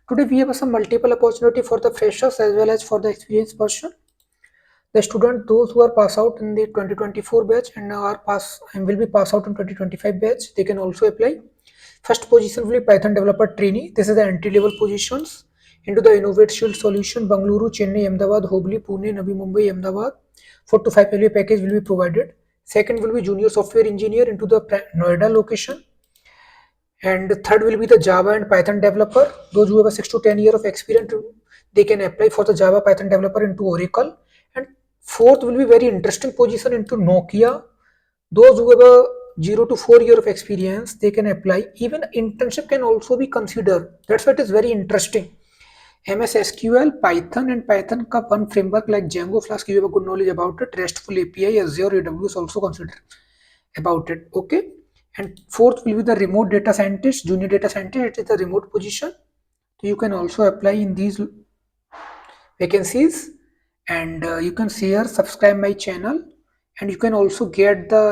Today we have some multiple opportunity for the freshers as well as for the experienced person. The student, those who are pass out in the 2024 batch and will be pass out in 2025 batch, they can also apply. First position will be Python developer trainee. This is the entry level positions into the Innovate Shield Solution, Bangalore, Chennai, Ahmedabad, Hubli, Pune, Navi Mumbai, Ahmedabad. 4 to 5 LA package will be provided. Second will be junior software engineer into the Noida location. And third will be the Java and Python developer. Those who have a 6 to 10 year of experience, they can apply for the Java Python developer into Oracle. And fourth will be very interesting position into Nokia. Those who have a 0 to 4 year of experience, they can apply. Even internship can also be considered. That's why it is very interesting. MS SQL, Python and Python ka one framework like Django Flask, you have a good knowledge about it. RESTful API, Azure, AWS also consider about it. Okay. And fourth will be the remote data scientist, junior data scientist. It is the remote position. So you can also apply in these vacancies, and you can share, subscribe my channel, and you can also get the